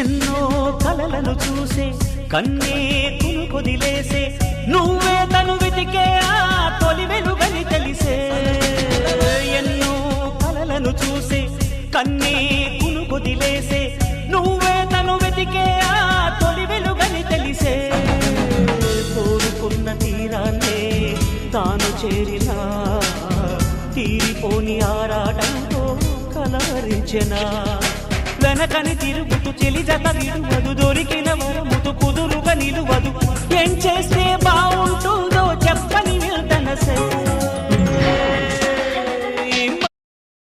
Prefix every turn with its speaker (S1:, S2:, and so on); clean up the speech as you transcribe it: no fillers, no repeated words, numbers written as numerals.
S1: ఎన్నో కలలను చూసే కన్నే కొదిలేసే నువ్వే తను వెతికే ఆ తొలి వెలుగని తెలిసే ఎన్నో కలలను చూసే కన్నే కొదిలేసే నువ్వే తను వెతికే ఆ తొలి వెలుగని తెలిసే కోరుకున్న తీరాన్నే తాను చేరినా తీరిపోని ఆరాటంతో కలవరించెనా వెనకని తిరుగుతూ చెలి జత విడువదు దొరికిన వరముతు కుదురుగా నిలువదు ఏం చేస్తే బాగుంటుందో చెప్పని వెళ్తనసే